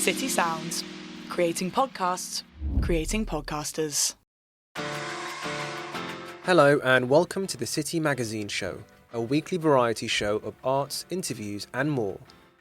City Sounds. Creating podcasts, creating podcasters. Hello and welcome to the City Magazine Show, a weekly variety show of arts, interviews and more.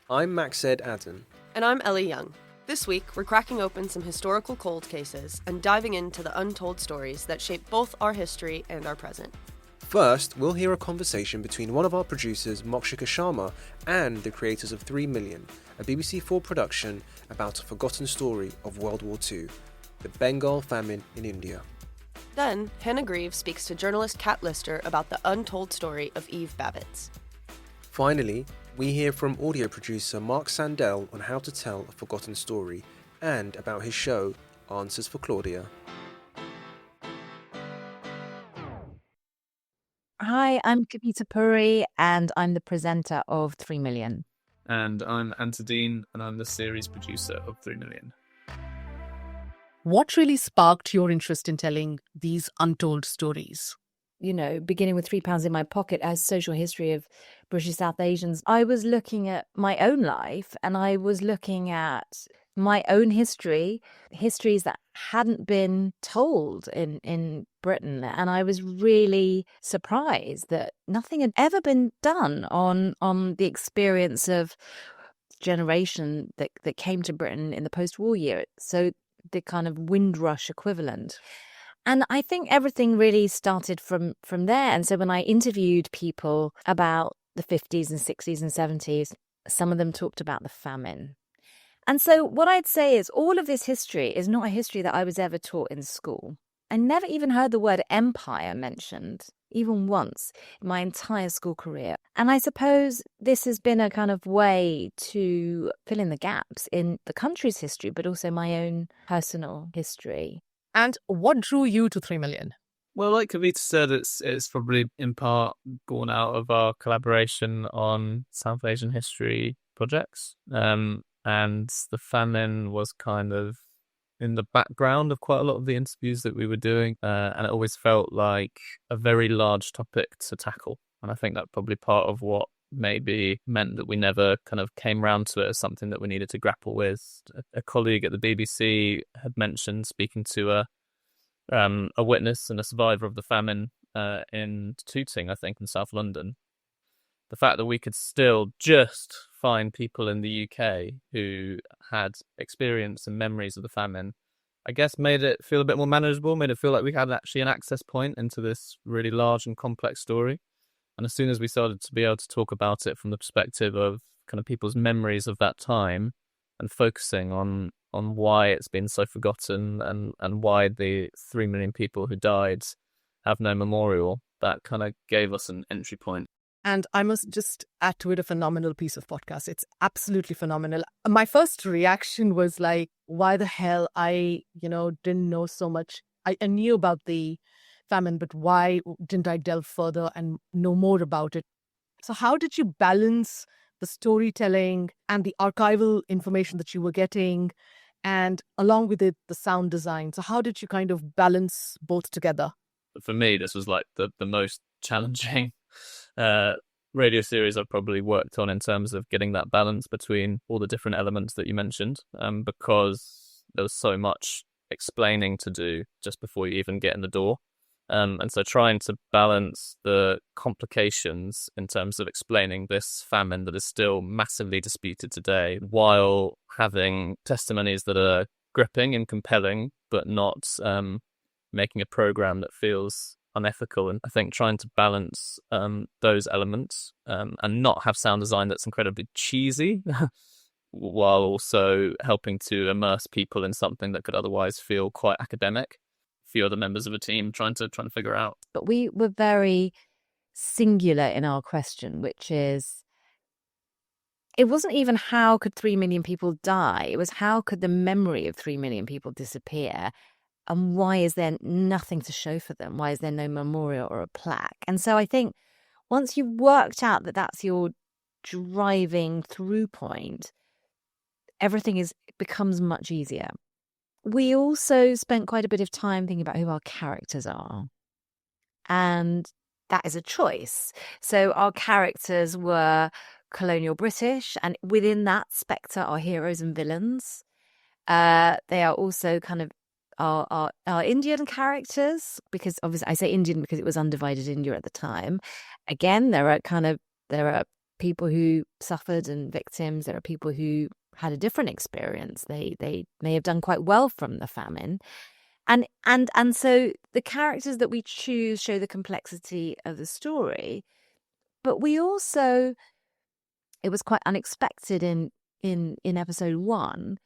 I'm Mark Aadan. And I'm Elly Young. This week, we're cracking open some historical cold cases and diving into the untold stories that shape both our history and our present. First, we'll hear a conversation between one of our producers, Mokshika Sharma, and the creators of 3 Million, a BBC4 production about a forgotten story of World War II, the Bengal Famine in India. Then, Hannah Grieve speaks to journalist Kat Lister about the untold story of Eve Babitz. Finally, we hear from audio producer Mark Sandell on how to tell a forgotten story and about his show, Answers for Claudia. Hi, I'm Kavita Puri and I'm the presenter of 3 Million. And I'm Ant Adeane and I'm the series producer of 3 Million. What really sparked your interest in telling these untold stories? You know, beginning with £3 in my pocket as social history of British South Asians, I was looking at my own life and I was looking at my own histories that hadn't been told in Britain. And I was really surprised that nothing had ever been done on the experience of generation that came to Britain in the post-war year. So the kind of Windrush equivalent. And I think everything really started from there. And so when I interviewed people about the 50s and 60s and 70s, some of them talked about the famine. And so what I'd say is all of this history is not a history that I was ever taught in school. I never even heard the word empire mentioned, even once, in my entire school career. And I suppose this has been a kind of way to fill in the gaps in the country's history, but also my own personal history. And what drew you to 3 Million? Well, like Kavita said, it's probably in part born out of our collaboration on South Asian history projects. And the famine was kind of in the background of quite a lot of the interviews that we were doing. And it always felt like a very large topic to tackle. And I think that's probably part of what maybe meant that we never kind of came round to it as something that we needed to grapple with. A colleague at the BBC had mentioned speaking to a witness and a survivor of the famine in Tooting, I think, in South London. The fact that we could still just find people in the UK who had experience and memories of the famine, I guess made it feel a bit more manageable, made it feel like we had actually an access point into this really large and complex story. And as soon as we started to be able to talk about it from the perspective of kind of people's memories of that time and focusing on why it's been so forgotten and why the 3 million people who died have no memorial, that kind of gave us an entry point. And I must just add to it a phenomenal piece of podcast. It's absolutely phenomenal. My first reaction was like, why the hell I didn't know so much. I knew about the famine, but why didn't I delve further and know more about it? So how did you balance the storytelling and the archival information that you were getting, and along with it, the sound design? So how did you kind of balance both together? For me, this was like the most challenging radio series I've probably worked on in terms of getting that balance between all the different elements that you mentioned, because there was so much explaining to do just before you even get in the door. And so trying to balance the complications in terms of explaining this famine that is still massively disputed today, while having testimonies that are gripping and compelling, but not making a program that feels unethical. And I think trying to balance those elements and not have sound design that's incredibly cheesy while also helping to immerse people in something that could otherwise feel quite academic. A few other members of a team trying to figure out. But we were very singular in our question, which is, it wasn't even how could 3 million people die? It was how could the memory of 3 million people disappear? And why is there nothing to show for them? Why is there no memorial or a plaque? And so I think once you've worked out that that's your driving through point, everything becomes much easier. We also spent quite a bit of time thinking about who our characters are. And that is a choice. So our characters were colonial British, and within that spectre are heroes and villains. They are also kind of our Indian characters, because obviously I say Indian because it was undivided India at the time. Again, there are people who suffered and victims. There are people who had a different experience. They may have done quite well from the famine. And so the characters that we choose show the complexity of the story. But we also, it was quite unexpected in episode 1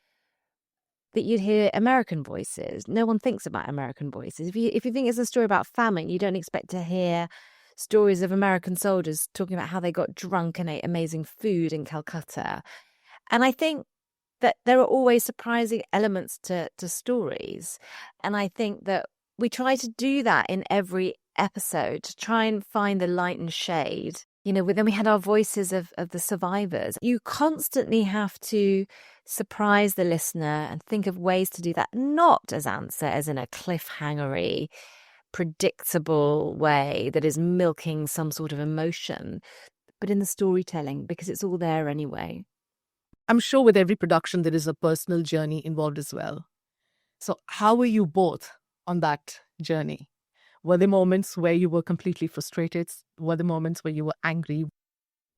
that you'd hear American voices. No one thinks about American voices. If you think it's a story about famine, you don't expect to hear stories of American soldiers talking about how they got drunk and ate amazing food in Calcutta. And I think that there are always surprising elements to stories. And I think that we try to do that in every episode, to try and find the light and shade. Then we had our voices of the survivors. You constantly have to surprise the listener and think of ways to do that, not, as Ant said, as in a cliffhangery, predictable way that is milking some sort of emotion, but in the storytelling, because it's all there anyway. I'm sure with every production, there is a personal journey involved as well. So how were you both on that journey? Were there moments where you were completely frustrated? Were there moments where you were angry?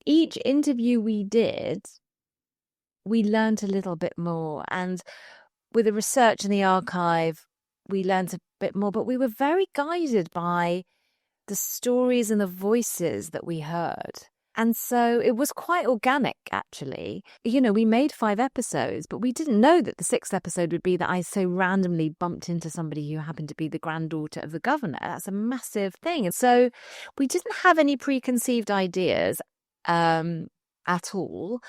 Each interview we did, we learned a little bit more. And with the research in the archive, we learned a bit more. But we were very guided by the stories and the voices that we heard. And so it was quite organic, actually. We made 5 episodes, but we didn't know that the 6th episode would be that I so randomly bumped into somebody who happened to be the granddaughter of the governor. That's a massive thing. And so we didn't have any preconceived ideas at all.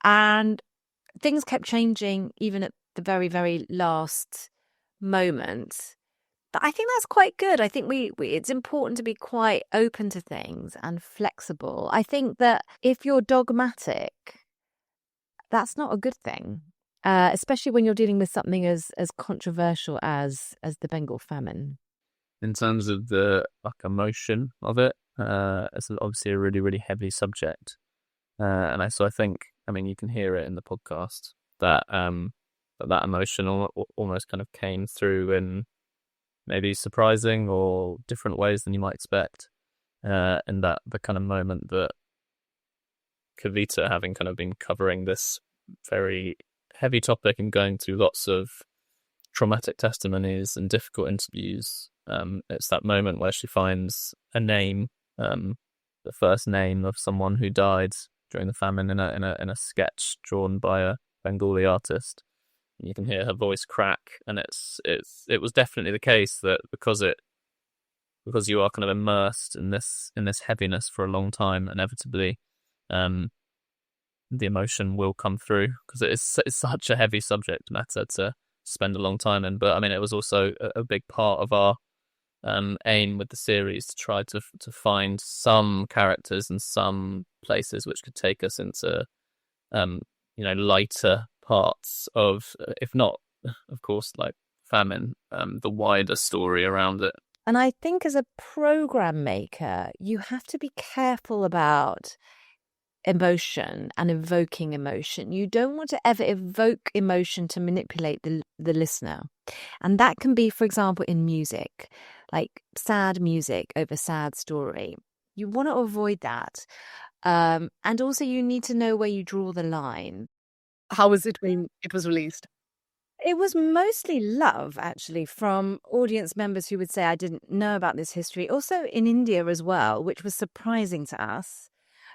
And things kept changing even at the very, very last moment. But I think that's quite good. I think it's important to be quite open to things and flexible. I think that if you're dogmatic, that's not a good thing, especially when you're dealing with something as controversial as the Bengal famine. In terms of the emotion of it, it's obviously a really, really heavy subject. And I think, you can hear it in the podcast, that that emotion almost kind of came through in maybe surprising or different ways than you might expect. And that the kind of moment that Kavita, having kind of been covering this very heavy topic and going through lots of traumatic testimonies and difficult interviews, it's that moment where she finds a name, the first name of someone who died during the famine in a sketch drawn by a Bengali artist. You can hear her voice crack, and it was definitely the case that because you are kind of immersed in this heaviness for a long time, inevitably, the emotion will come through, because it's such a heavy subject matter to spend a long time in. But it was also a big part of our aim with the series to try to find some characters and some places which could take us into lighter parts of, if not, of course, like famine, the wider story around it. And I think as a program maker, you have to be careful about emotion and evoking emotion. You don't want to ever evoke emotion to manipulate the listener. And that can be, for example, in music, like sad music over sad story. You want to avoid that. And also you need to know where you draw the line. How was it when it was released? It was mostly love, actually, from audience members who would say, I didn't know about this history. Also in India as well, which was surprising to us.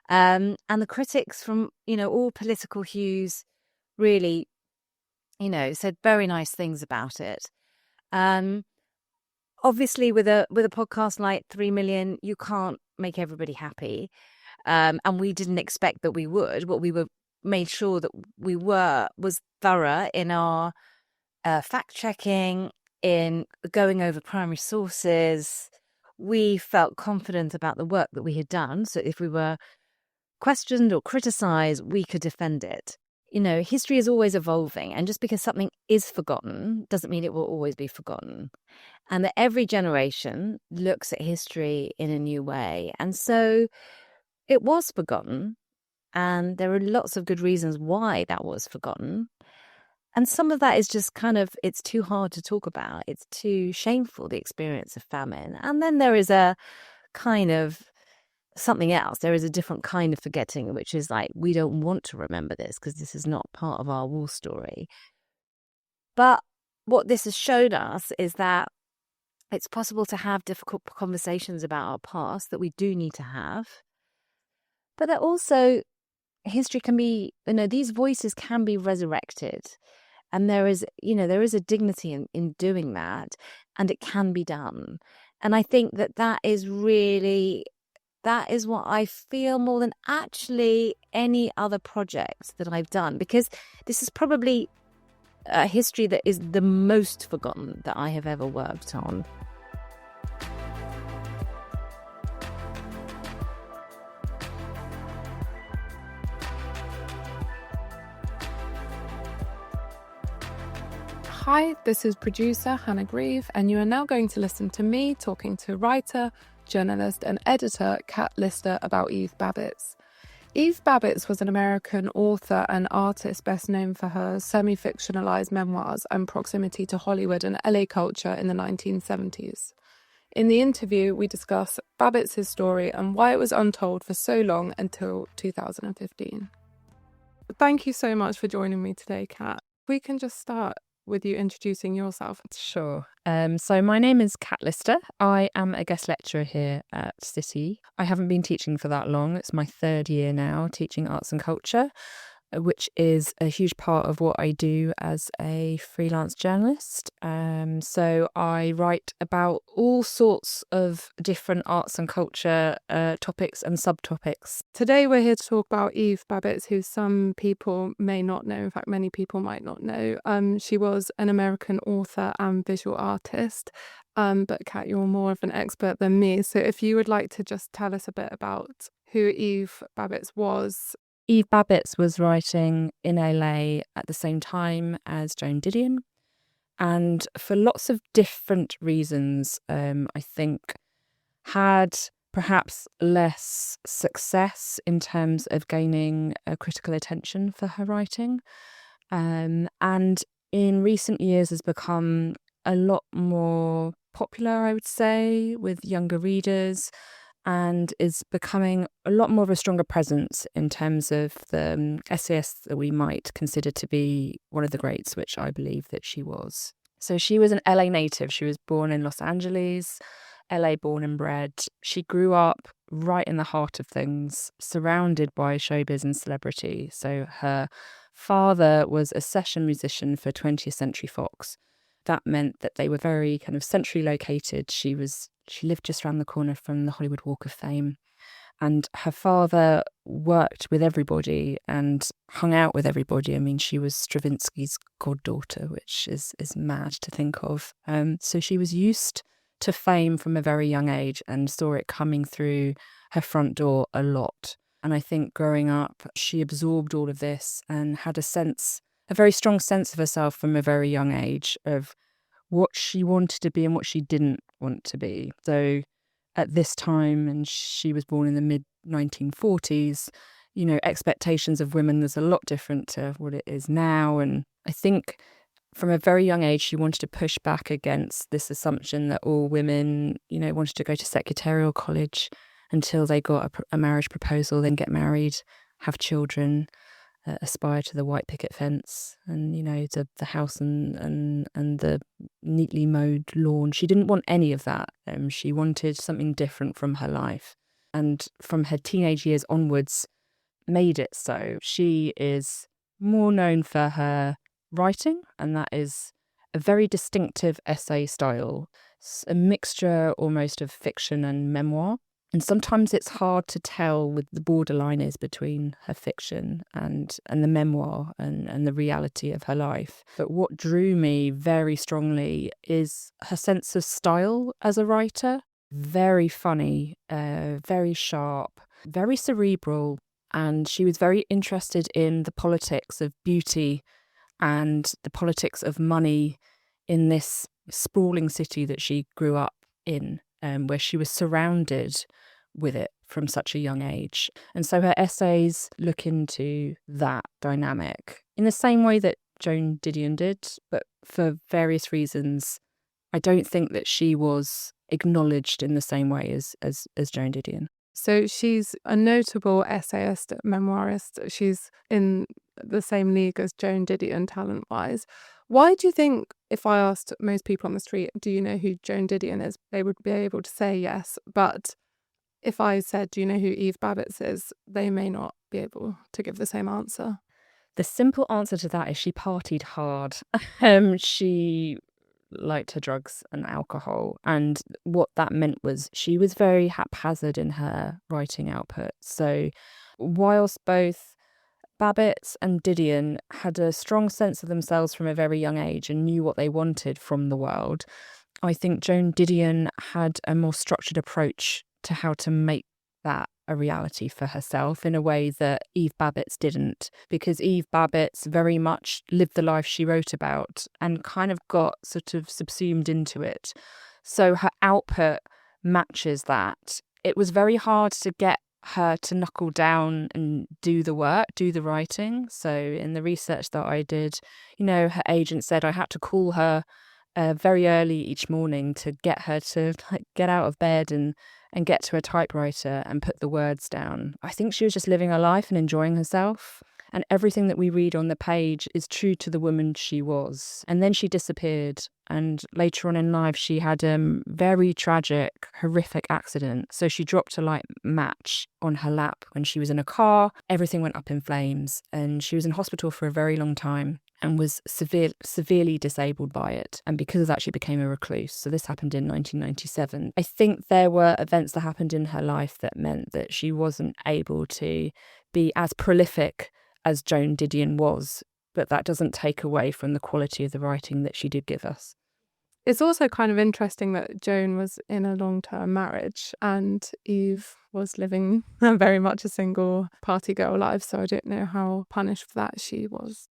And the critics from, all political hues really, said very nice things about it. Obviously, with a podcast like 3 million, you can't make everybody happy. And we didn't expect that we would. What we made sure that we was thorough in our fact-checking, in going over primary sources. We felt confident about the work that we had done. So if we were questioned or criticized, we could defend it. History is always evolving. And just because something is forgotten doesn't mean it will always be forgotten. And that every generation looks at history in a new way. And so it was forgotten. And there are lots of good reasons why that was forgotten. And some of that is just kind of, it's too hard to talk about. It's too shameful, the experience of famine. And then there is a kind of something else. There is a different kind of forgetting, which is like, we don't want to remember this because this is not part of our war story. But what this has shown us is that it's possible to have difficult conversations about our past that we do need to have. But that also history can be, these voices can be resurrected. And there is a dignity in doing that, and it can be done. And I think that is what I feel more than actually any other project that I've done, because this is probably a history that is the most forgotten that I have ever worked on. Hi, this is producer Hannah Grieve, and you are now going to listen to me talking to writer, journalist and editor Kat Lister about Eve Babitz. Eve Babitz was an American author and artist best known for her semi-fictionalized memoirs and proximity to Hollywood and LA culture in the 1970s. In the interview, we discuss Babitz's story and why it was untold for so long until 2015. Thank you so much for joining me today, Kat. We can just start with you introducing yourself. Sure. So my name is Kat Lister. I am a guest lecturer here at City. I haven't been teaching for that long. It's my third year now teaching arts and culture, which is a huge part of what I do as a freelance journalist. So I write about all sorts of different arts and culture topics and subtopics. Today we're here to talk about Eve Babitz, who some people may not know. In fact, many people might not know. She was an American author and visual artist. But Kat, you're more of an expert than me. So if you would like to just tell us a bit about who Eve Babitz was. Eve Babitz was writing in LA at the same time as Joan Didion, and for lots of different reasons, I think had perhaps less success in terms of gaining critical attention for her writing, and in recent years has become a lot more popular, I would say, with younger readers, and is becoming a lot more of a stronger presence in terms of the essayists that we might consider to be one of the greats, which I believe that she was. So she was an LA native. She was born in Los Angeles, LA born and bred. She grew up right in the heart of things, surrounded by showbiz and celebrity. So her father was a session musician for 20th Century Fox. That meant that they were very kind of centrally located. She lived just around the corner from the Hollywood Walk of Fame. And her father worked with everybody and hung out with everybody. I mean, she was Stravinsky's goddaughter, which is mad to think of. So she was used to fame from a very young age and saw it coming through her front door a lot. And I think growing up, she absorbed all of this and had a very strong sense of herself from a very young age of what she wanted to be and what she didn't want to be. So at this time, and she was born in the mid-1940s, expectations of women was a lot different to what it is now. And I think from a very young age, she wanted to push back against this assumption that all women, wanted to go to secretarial college until they got a marriage proposal, then get married, have children, aspire to the white picket fence and, the house and the neatly mowed lawn. She didn't want any of that. She wanted something different from her life. And from her teenage years onwards, made it so. She is more known for her writing, and that is a very distinctive essay style. It's a mixture almost of fiction and memoir. And sometimes it's hard to tell what the borderline is between her fiction and the memoir and the reality of her life. But what drew me very strongly is her sense of style as a writer. Very funny, very sharp, very cerebral. And she was very interested in the politics of beauty and the politics of money in this sprawling city that she grew up in, where she was surrounded with it from such a young age. And so her essays look into that dynamic in the same way that Joan Didion did, but for various reasons, I don't think that she was acknowledged in the same way as Joan Didion. So she's a notable essayist, memoirist. She's in the same league as Joan Didion, talent-wise. Why do you think, if I asked most people on the street, do you know who Joan Didion is, they would be able to say yes. But if I said, do you know who Eve Babitz is, they may not be able to give the same answer. The simple answer to that is she partied hard. She liked her drugs and alcohol, and what that meant was she was very haphazard in her writing output. So whilst both Babitz and Didion had a strong sense of themselves from a very young age and knew what they wanted from the world, I think Joan Didion had a more structured approach to how to make that a reality for herself in a way that Eve Babitz didn't, because Eve Babitz very much lived the life she wrote about and kind of got sort of subsumed into it. So her output matches that. It was very hard to get her to knuckle down and do the work, do the writing. So in the research that I did, her agent said I had to call her very early each morning to get her to get out of bed and get to a typewriter and put the words down. I think she was just living her life and enjoying herself. And everything that we read on the page is true to the woman she was. And then she disappeared. And later on in life, she had a very tragic, horrific accident. So she dropped a light match on her lap when she was in a car. Everything went up in flames. And she was in hospital for a very long time and was severely disabled by it. And because of that, she became a recluse. So this happened in 1997. I think there were events that happened in her life that meant that she wasn't able to be as prolific as Joan Didion was, but that doesn't take away from the quality of the writing that she did give us. It's also kind of interesting that Joan was in a long-term marriage and Eve was living very much a single party girl life, so I don't know how punished for that she was.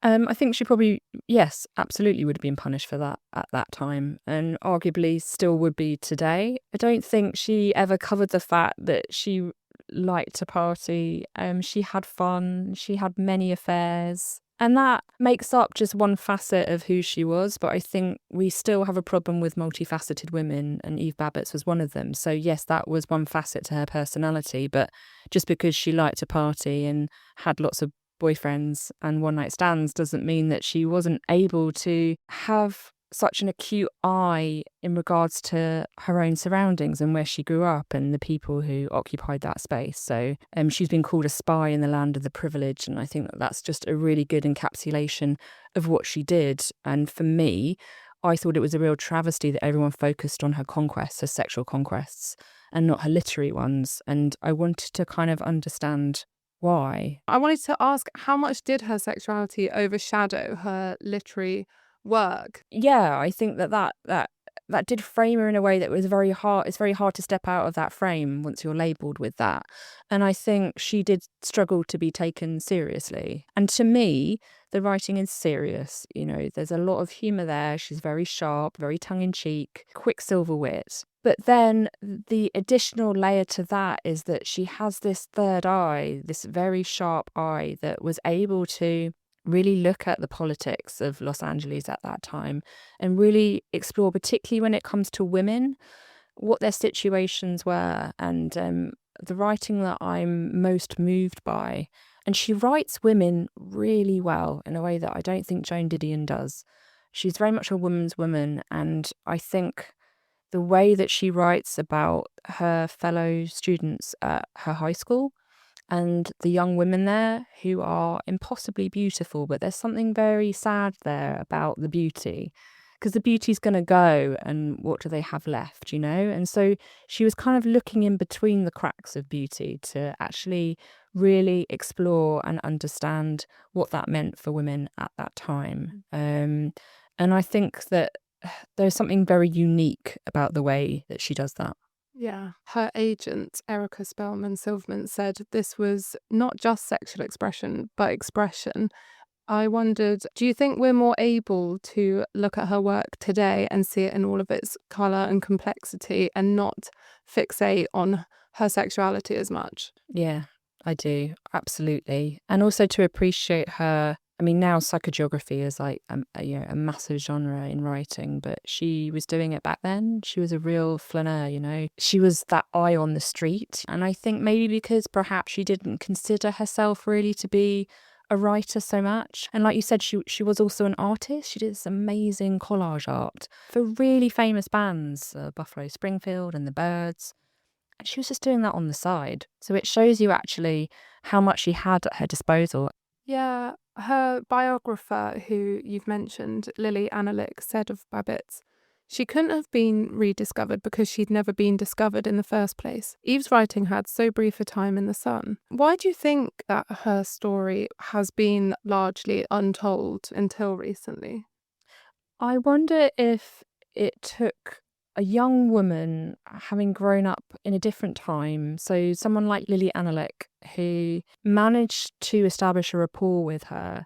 I think she probably, yes, absolutely would have been punished for that at that time, and arguably still would be today. I don't think she ever covered the fact that she liked to party. She had fun. She had many affairs. And that makes up just one facet of who she was. But I think we still have a problem with multifaceted women, and Eve Babitz was one of them. So yes, that was one facet to her personality. But just because she liked to party and had lots of boyfriends and one-night stands doesn't mean that she wasn't able to have such an acute eye in regards to her own surroundings and where she grew up and the people who occupied that space. So she's been called a spy in the land of the privileged, and I think that that's just a really good encapsulation of what she did. And for me, I thought it was a real travesty that everyone focused on her conquests, her sexual conquests, and not her literary ones. And I wanted to kind of understand why. I wanted to ask, how much did her sexuality overshadow her literary work? Yeah, I think that did frame her in a way that was very hard. It's very hard to step out of that frame once you're labelled with that. And I think she did struggle to be taken seriously. And to me, the writing is serious. There's a lot of humour there. She's very sharp, very tongue-in-cheek, quicksilver wit. But then the additional layer to that is that she has this third eye, this very sharp eye that was able to really look at the politics of Los Angeles at that time and really explore, particularly when it comes to women, what their situations were. And the writing that I'm most moved by, and she writes women really well in a way that I don't think Joan Didion does. She's very much a woman's woman, and I think the way that she writes about her fellow students at her high school and the young women there who are impossibly beautiful, but there's something very sad there about the beauty, because the beauty's going to go, and what do they have left, And so she was kind of looking in between the cracks of beauty to actually really explore and understand what that meant for women at that time. And I think that there's something very unique about the way that she does that. Yeah. Her agent, Erica Spellman-Silverman, said this was not just sexual expression, but expression. I wondered, do you think we're more able to look at her work today and see it in all of its colour and complexity and not fixate on her sexuality as much? Yeah, I do. Absolutely. And also to appreciate her I mean, now psychogeography is like a massive genre in writing, but she was doing it back then. She was a real flaneur, She was that eye on the street. And I think maybe because perhaps she didn't consider herself really to be a writer so much. And like you said, she was also an artist. She did this amazing collage art for really famous bands, Buffalo Springfield and the Byrds. And she was just doing that on the side. So it shows you actually how much she had at her disposal. Yeah, her biographer, who you've mentioned, Lily Anderson, said of Babitz, she couldn't have been rediscovered because she'd never been discovered in the first place. Eve's writing had so brief a time in the sun. Why do you think that her story has been largely untold until recently? I wonder if it took a young woman having grown up in a different time, so someone like Lily Anderson, who managed to establish a rapport with her,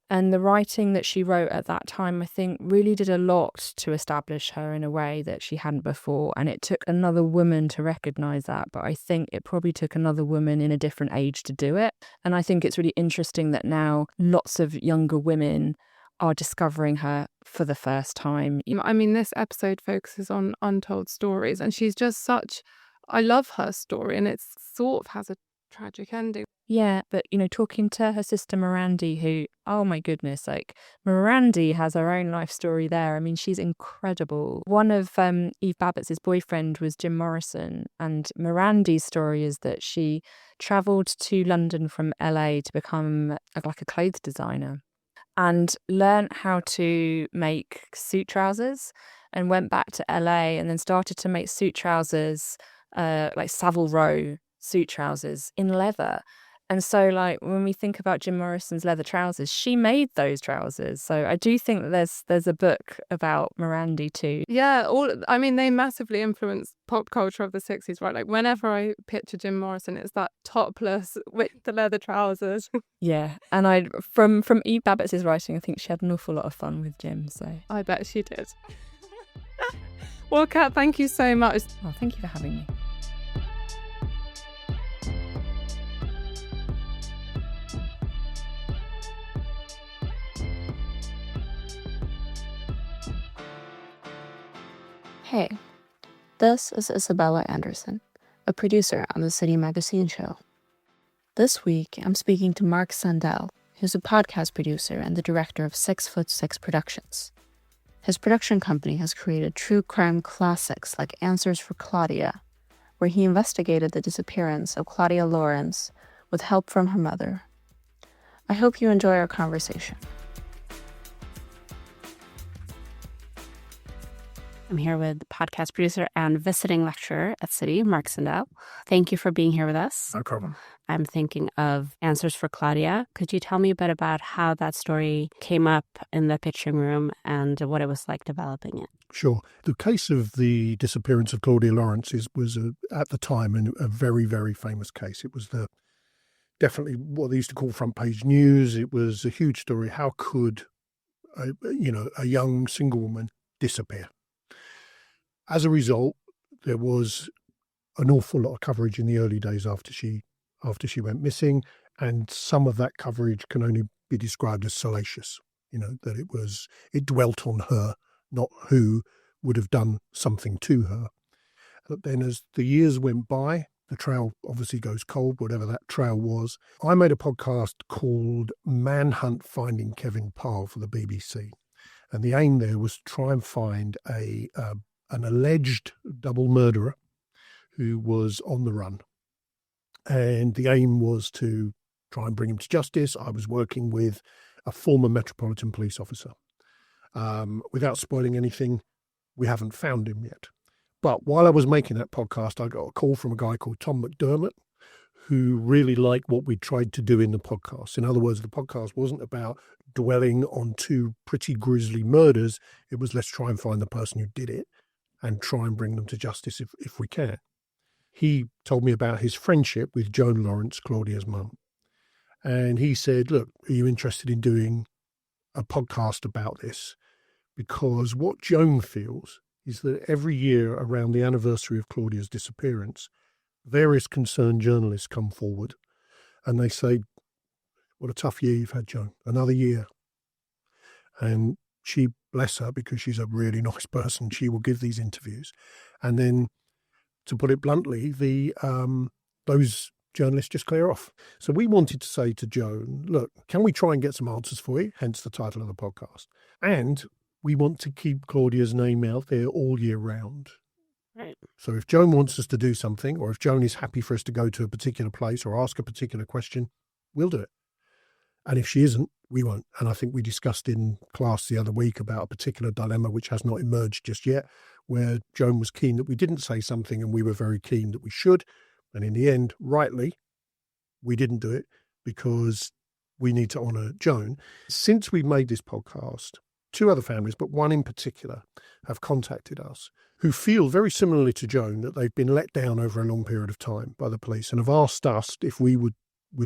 and the writing that she wrote at that time, I think, really did a lot to establish her in a way that she hadn't before, and it took another woman to recognise that, but I think it probably took another woman in a different age to do it, and I think it's really interesting that now lots of younger women are discovering her for the first time. I mean, this episode focuses on untold stories, and she's just I love her story, and it sort of has a tragic ending. Yeah, but, talking to her sister Mirandi, who, oh my goodness, like, Mirandi has her own life story there. I mean, she's incredible. One of Eve Babitz's boyfriend was Jim Morrison, and Mirandi's story is that she travelled to London from LA to become a clothes designer, and learnt how to make suit trousers, and went back to LA and then started to make suit trousers, like Savile Row suit trousers in leather. And so, like, when we think about Jim Morrison's leather trousers, she made those trousers. So I do think that there's a book about Mirandi too. Yeah, they massively influenced pop culture of the 60s, right? Like, whenever I picture Jim Morrison, it's that topless with the leather trousers. Yeah, and from Eve Babitz's writing, I think she had an awful lot of fun with Jim. So I bet she did. Well, Kat, thank you so much. Oh, thank you for having me. Hey, this is Isabella Anderson, a producer on the City Magazine show. This week, I'm speaking to Mark Sandell, who's a podcast producer and the director of 6'6" Productions. His production company has created true crime classics like Answers for Claudia, where he investigated the disappearance of Claudia Lawrence with help from her mother. I hope you enjoy our conversation. I'm here with podcast producer and visiting lecturer at City, Mark Sandell. Thank you for being here with us. No problem. I'm thinking of Answers for Claudia. Could you tell me a bit about how that story came up in the pitching room and what it was like developing it? Sure. The case of the disappearance of Claudia Lawrence was at the time a very, very famous case. It was definitely what they used to call front page news. It was a huge story. How could a young single woman disappear? As a result, there was an awful lot of coverage in the early days after she went missing, and some of that coverage can only be described as salacious. That it dwelt on her, not who would have done something to her. But then, as the years went by, the trail obviously goes cold, whatever that trail was. I made a podcast called Manhunt Finding Kevin Parle for the BBC, and the aim there was to try and find an alleged double murderer who was on the run. And the aim was to try and bring him to justice. I was working with a former Metropolitan Police officer. Without spoiling anything, we haven't found him yet. But while I was making that podcast, I got a call from a guy called Tom McDermott, who really liked what we tried to do in the podcast. In other words, the podcast wasn't about dwelling on two pretty grisly murders. It was, let's try and find the person who did it and try and bring them to justice if we can. He told me about his friendship with Joan Lawrence, Claudia's mum. And he said, look, are you interested in doing a podcast about this? Because what Joan feels is that every year around the anniversary of Claudia's disappearance, various concerned journalists come forward and they say, what a tough year you've had, Joan. Another year. And she, bless her, because she's a really nice person, she will give these interviews. And then, to put it bluntly, those journalists just clear off. So we wanted to say to Joan, look, can we try and get some answers for you? Hence the title of the podcast. And we want to keep Claudia's name out there all year round. Right. So if Joan wants us to do something, or if Joan is happy for us to go to a particular place or ask a particular question, we'll do it. And if she isn't, we won't. And I think we discussed in class the other week about a particular dilemma which has not emerged just yet, where Joan was keen that we didn't say something and we were very keen that we should. And in the end, rightly, we didn't do it because we need to honour Joan. Since we made this podcast, 2 other families, but one in particular, have contacted us who feel very similarly to Joan that they've been let down over a long period of time by the police and have asked us if we would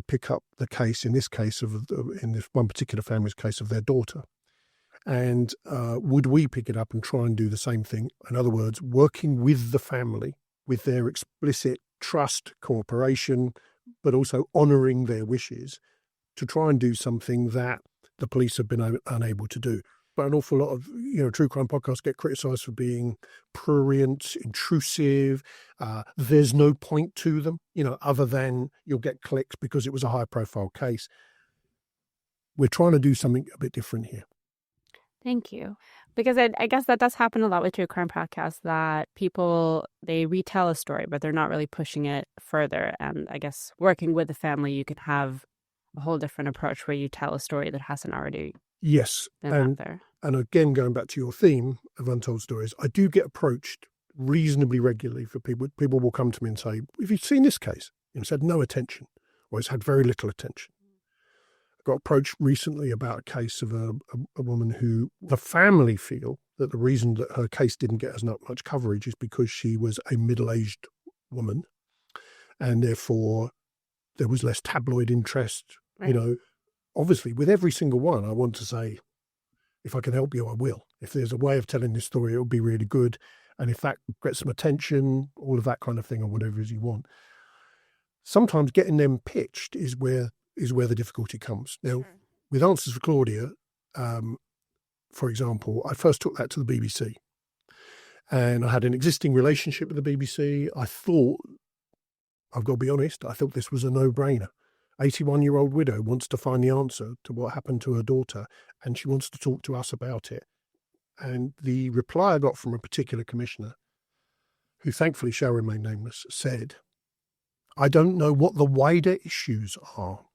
pick up the case, in this case, in this one particular family's case, of their daughter. And would we pick it up and try and do the same thing? In other words, working with the family, with their explicit trust, cooperation, but also honouring their wishes to try and do something that the police have been unable to do. But an awful lot of true crime podcasts get criticised for being prurient, intrusive. There's no point to them, other than you'll get clicks because it was a high-profile case. We're trying to do something a bit different here. Thank you. Because I guess that does happen a lot with true crime podcasts, that people, they retell a story, but they're not really pushing it further. And I guess working with the family, you can have a whole different approach where you tell a story that hasn't already Yes, been out there. And again, going back to your theme of untold stories, I do get approached reasonably regularly for people. People will come to me and say, have you seen this case? It's had no attention, or it's had very little attention. I got approached recently about a case of a woman who the family feel that the reason that her case didn't get as much coverage is because she was a middle-aged woman, and therefore there was less tabloid interest. Right. Obviously, with every single one, I want to say, if I can help you, I will. If there's a way of telling this story, it will be really good. And if that gets some attention, all of that kind of thing, or whatever it is you want. Sometimes getting them pitched is where the difficulty comes. Now, with Answers for Claudia, for example, I first took that to the BBC. And I had an existing relationship with the BBC. I thought, I've got to be honest, I thought this was a no-brainer. 81-year-old widow wants to find the answer to what happened to her daughter, and she wants to talk to us about it. And the reply I got from a particular commissioner, who thankfully shall remain nameless, said, I don't know what the wider issues are.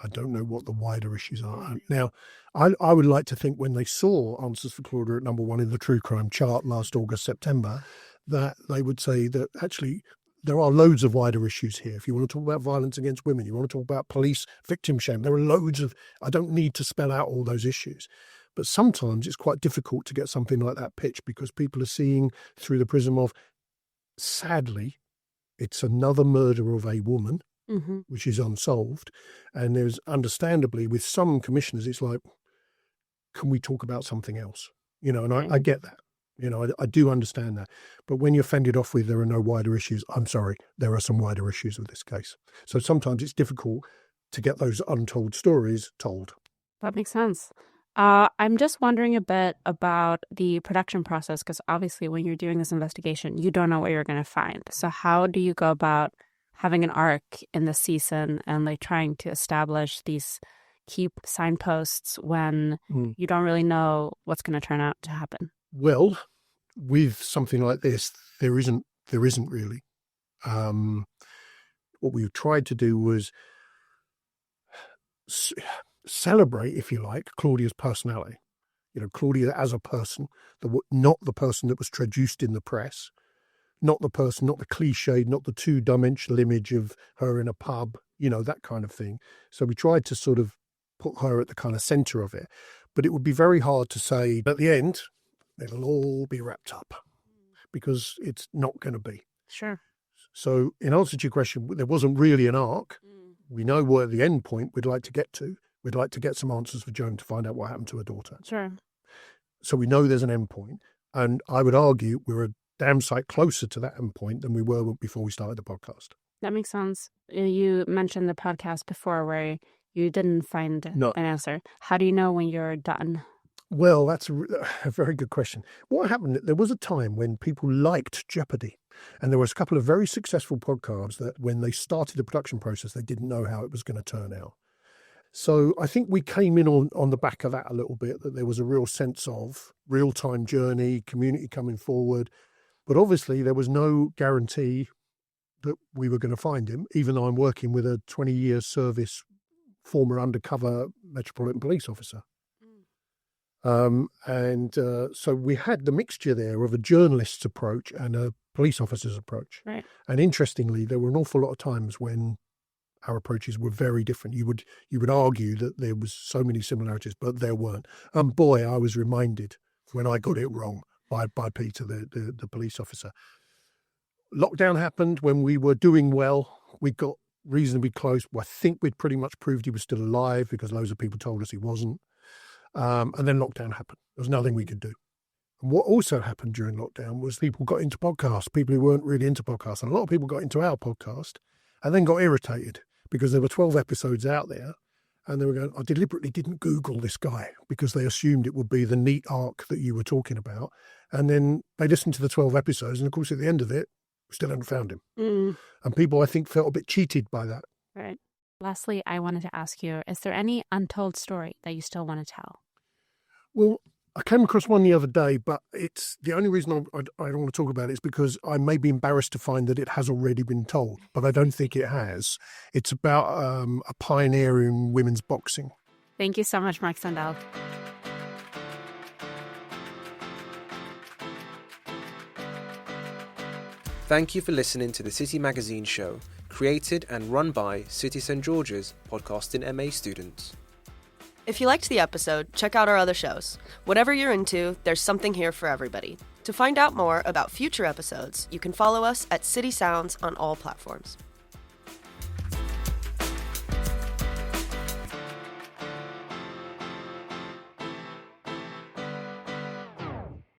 I don't know what the wider issues are. Now, I would like to think when they saw Answers for Claudia at number 1 in the true crime chart last August, September, that they would say that actually there are loads of wider issues here. If you want to talk about violence against women, you want to talk about police victim shame, there are loads of, I don't need to spell out all those issues. But sometimes it's quite difficult to get something like that pitched because people are seeing through the prism of, sadly, it's another murder of a woman, which is unsolved. And there's understandably, with some commissioners, it's like, can we talk about something else? And I get that. I do understand that. But when you're fended off with there are no wider issues, I'm sorry, there are some wider issues with this case. So sometimes it's difficult to get those untold stories told. That makes sense. I'm just wondering a bit about the production process, because obviously when you're doing this investigation, you don't know what you're going to find. So how do you go about having an arc in the season and trying to establish these key signposts when you don't really know what's going to turn out to happen? Well, with something like this, there isn't really. What we tried to do was celebrate, if you like, Claudia's personality. Claudia as a person, not the person that was traduced in the press, not the cliched, not the two-dimensional image of her in a pub, that kind of thing. So we tried to sort of put her at the kind of centre of it. But it would be very hard to say at the end, it'll all be wrapped up, because it's not going to be. Sure. So in answer to your question, there wasn't really an arc. We know where the end point we'd like to get to. We'd like to get some answers for Joan to find out what happened to her daughter. Sure. So we know there's an end point. And I would argue we're a damn sight closer to that end point than we were before we started the podcast. That makes sense. You mentioned the podcast before where You didn't find No. an answer. How do you know when you're done? Well, that's a very good question. What happened, there was a time when people liked Jeopardy. And there was a couple of very successful podcasts that when they started the production process, they didn't know how it was going to turn out. So I think we came in on the back of that a little bit, that there was a real sense of real-time journey, community coming forward. But obviously there was no guarantee that we were going to find him, even though I'm working with a 20-year service former undercover Metropolitan Police officer. So we had the mixture there of a journalist's approach and a police officer's approach. Right. And interestingly, there were an awful lot of times when our approaches were very different. You would argue that there was so many similarities, but there weren't. And boy, I was reminded when I got it wrong by Peter, the police officer. Lockdown happened when we were doing well. We got reasonably close. Well, I think we'd pretty much proved he was still alive because loads of people told us he wasn't. And then lockdown happened. There was nothing we could do. And what also happened during lockdown was people got into podcasts, people who weren't really into podcasts. And a lot of people got into our podcast and then got irritated because there were 12 episodes out there. And they were going, I deliberately didn't Google this guy because they assumed it would be the neat arc that you were talking about. And then they listened to the 12 episodes. And of course, at the end of it, we still hadn't found him. And people, I think, felt a bit cheated by that. Right. Lastly, I wanted to ask you, is there any untold story that you still want to tell? Well, I came across one the other day, but it's the only reason I don't want to talk about it is because I may be embarrassed to find that it has already been told, but I don't think it has. It's about a pioneer in women's boxing. Thank you so much, Mark Sandell. Thank you for listening to the City Magazine show, created and run by City St George's Podcasting MA students. If you liked the episode, check out our other shows. Whatever you're into, there's something here for everybody. To find out more about future episodes, you can follow us at City Sounds on all platforms.